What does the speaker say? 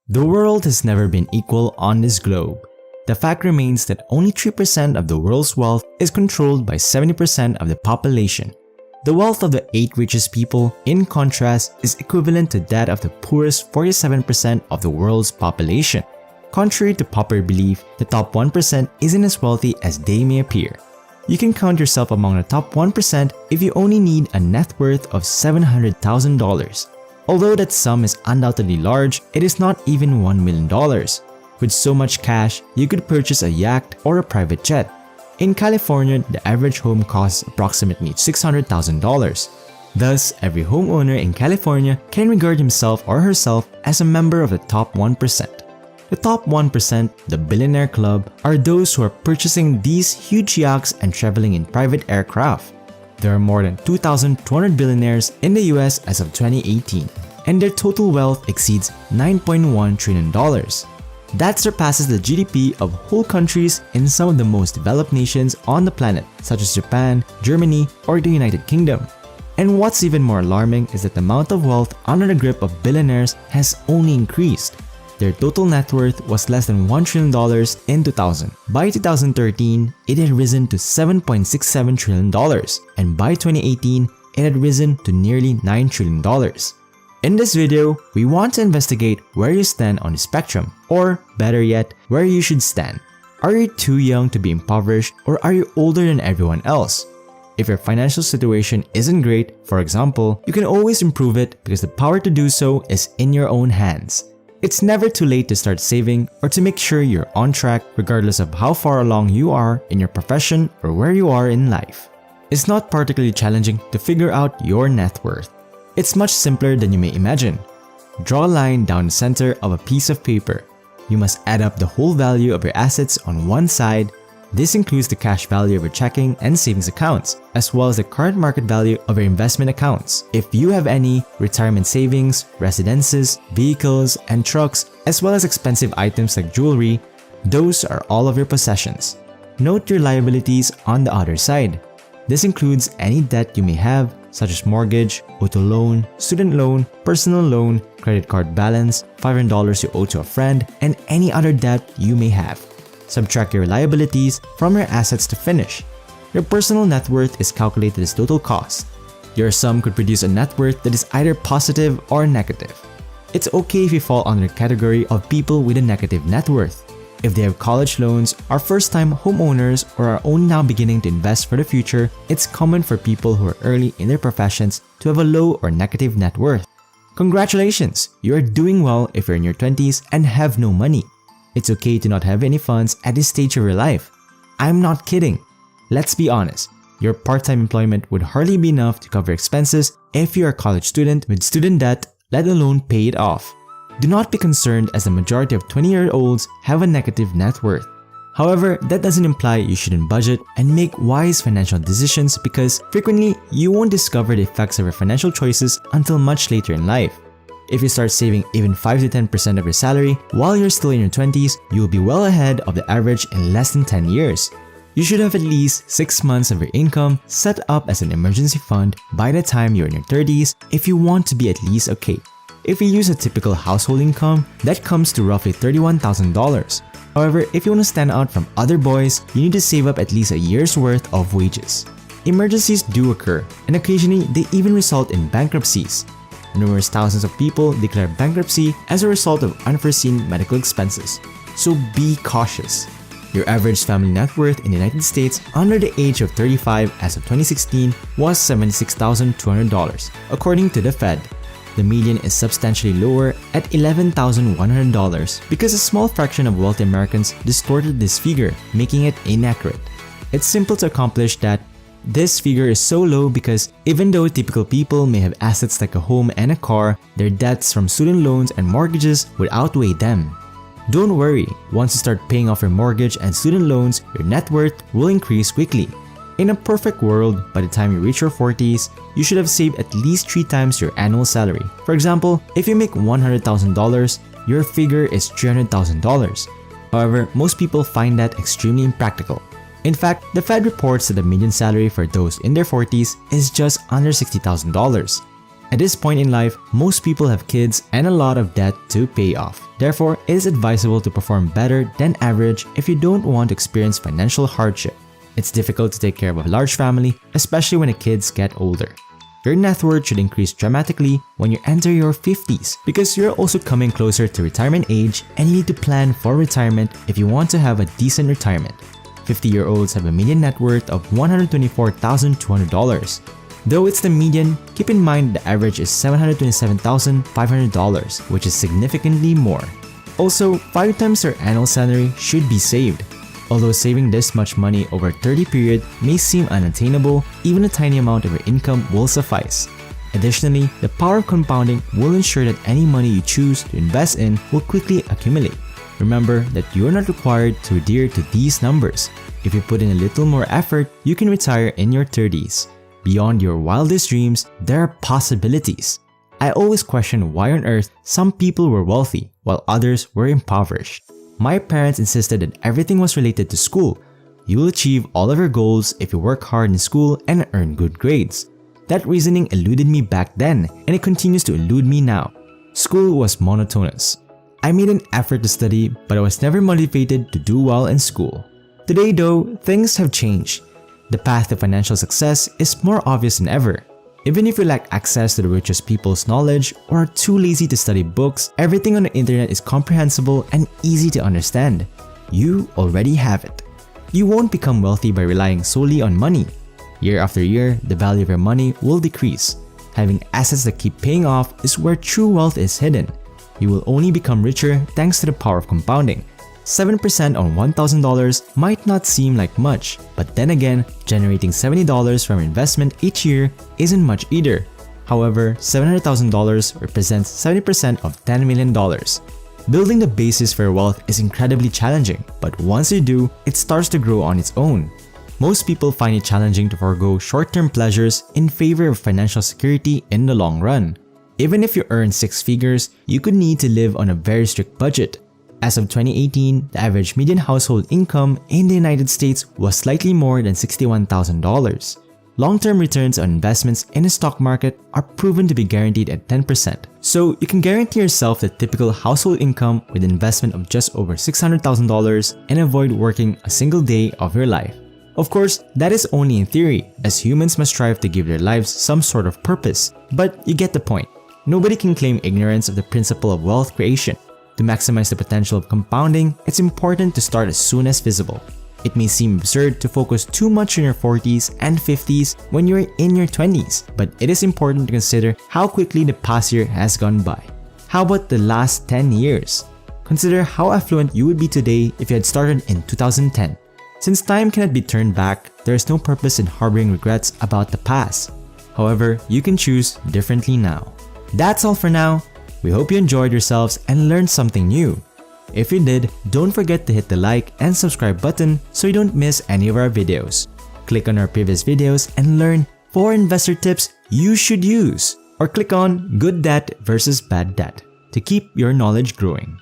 The world has never been equal on this globe. The fact remains that only 3% of the world's wealth is controlled by 70% of the population. The wealth of the 8 richest people, in contrast, is equivalent to that of the poorest 47% of the world's population. Contrary to popular belief, the top 1% isn't as wealthy as they may appear. You can count yourself among the top 1% if you only need a net worth of $700,000. Although that sum is undoubtedly large, it is not even $1 million. With so much cash, you could purchase a yacht or a private jet. In California, the average home costs approximately $600,000. Thus, every homeowner in California can regard himself or herself as a member of the top 1%. The top 1%, the billionaire club, are those who are purchasing these huge yachts and traveling in private aircraft. There are more than 2,200 billionaires in the US as of 2018, and their total wealth exceeds $9.1 trillion. That surpasses the GDP of whole countries in some of the most developed nations on the planet, such as Japan, Germany, or the United Kingdom. And what's even more alarming is that the amount of wealth under the grip of billionaires has only increased. Their total net worth was less than $1 trillion in 2000. By 2013, it had risen to $7.67 trillion, and by 2018, it had risen to nearly $9 trillion. In this video, we want to investigate where you stand on the spectrum, or better yet, where you should stand. Are you too young to be impoverished, or are you older than everyone else? If your financial situation isn't great, for example, you can always improve it because the power to do so is in your own hands. It's never too late to start saving or to make sure you're on track regardless of how far along you are in your profession or where you are in life. It's not particularly challenging to figure out your net worth. It's much simpler than you may imagine. Draw a line down the center of a piece of paper. You must add up the whole value of your assets on one side. This includes the cash value of your checking and savings accounts, as well as the current market value of your investment accounts, if you have any, retirement savings, residences, vehicles, and trucks, as well as expensive items like jewelry. Those are all of your possessions. Note your liabilities on the other side. This includes any debt you may have, such as mortgage, auto loan, student loan, personal loan, credit card balance, $500 you owe to a friend, and any other debt you may have. Subtract your liabilities from your assets to finish. Your personal net worth is calculated as total cost. Your sum could produce a net worth that is either positive or negative. It's okay if you fall under the category of people with a negative net worth. If they have college loans, are first-time homeowners, or are only now beginning to invest for the future, it's common for people who are early in their professions to have a low or negative net worth. Congratulations! You are doing well if you're in your 20s and have no money. It's okay to not have any funds at this stage of your life. I'm not kidding. Let's be honest. Your part-time employment would hardly be enough to cover expenses if you're a college student with student debt, let alone pay it off. Do not be concerned, as the majority of 20-year-olds have a negative net worth. However, that doesn't imply you shouldn't budget and make wise financial decisions, because frequently you won't discover the effects of your financial choices until much later in life. If you start saving even 5 to 10% of your salary while you're still in your 20s, you will be well ahead of the average in less than 10 years. You should have at least 6 months of your income set up as an emergency fund by the time you're in your 30s if you want to be at least okay. If you use a typical household income, that comes to roughly $31,000. However, if you want to stand out from other boys, you need to save up at least a year's worth of wages. Emergencies do occur, and occasionally they even result in bankruptcies. Numerous thousands of people declare bankruptcy as a result of unforeseen medical expenses. So be cautious. Your average family net worth in the United States under the age of 35 as of 2016 was $76,200, according to the Fed. The median is substantially lower at $11,100 because a small fraction of wealthy Americans distorted this figure, making it inaccurate. It's simple to accomplish that. This figure is so low because even though typical people may have assets like a home and a car, their debts from student loans and mortgages would outweigh them. Don't worry, once you start paying off your mortgage and student loans, your net worth will increase quickly. In a perfect world, by the time you reach your 40s, you should have saved at least 3 times your annual salary. For example, if you make $100,000, your figure is $300,000. However, most people find that extremely impractical. In fact, the Fed reports that the median salary for those in their 40s is just under $60,000. At this point in life, most people have kids and a lot of debt to pay off. Therefore, it is advisable to perform better than average if you don't want to experience financial hardship. It's difficult to take care of a large family, especially when the kids get older. Your net worth should increase dramatically when you enter your 50s because you're also coming closer to retirement age and you need to plan for retirement if you want to have a decent retirement. 50-year-olds have a median net worth of $124,200. Though it's the median, keep in mind the average is $727,500, which is significantly more. Also, 5 times your annual salary should be saved. Although saving this much money over a 30 period may seem unattainable, even a tiny amount of your income will suffice. Additionally, the power of compounding will ensure that any money you choose to invest in will quickly accumulate. Remember that you are not required to adhere to these numbers. If you put in a little more effort, you can retire in your 30s. Beyond your wildest dreams, there are possibilities. I always question why on earth some people were wealthy while others were impoverished. My parents insisted that everything was related to school. You will achieve all of your goals if you work hard in school and earn good grades. That reasoning eluded me back then, and it continues to elude me now. School was monotonous. I made an effort to study, but I was never motivated to do well in school. Today though, things have changed. The path to financial success is more obvious than ever. Even if you lack access to the richest people's knowledge or are too lazy to study books, everything on the internet is comprehensible and easy to understand. You already have it. You won't become wealthy by relying solely on money. Year after year, the value of your money will decrease. Having assets that keep paying off is where true wealth is hidden. You will only become richer thanks to the power of compounding. 7% on $1,000 might not seem like much, but then again, generating $70 from investment each year isn't much either. However, $700,000 represents 70% of $10 million. Building the basis for your wealth is incredibly challenging, but once you do, it starts to grow on its own. Most people find it challenging to forego short-term pleasures in favor of financial security in the long run. Even if you earn 6 figures, you could need to live on a very strict budget. As of 2018, the average median household income in the United States was slightly more than $61,000. Long-term returns on investments in the stock market are proven to be guaranteed at 10%, so you can guarantee yourself the typical household income with an investment of just over $600,000 and avoid working a single day of your life. Of course, that is only in theory, as humans must strive to give their lives some sort of purpose, but you get the point. Nobody can claim ignorance of the principle of wealth creation. To maximize the potential of compounding, it's important to start as soon as feasible. It may seem absurd to focus too much on your 40s and 50s when you're in your 20s, but it is important to consider how quickly the past year has gone by. How about the last 10 years? Consider how affluent you would be today if you had started in 2010. Since time cannot be turned back, there is no purpose in harboring regrets about the past. However, you can choose differently now. That's all for now. We hope you enjoyed yourselves and learned something new. If you did, don't forget to hit the like and subscribe button so you don't miss any of our videos. Click on our previous videos and learn 4 investor tips you should use, or click on Good Debt versus Bad Debt to keep your knowledge growing.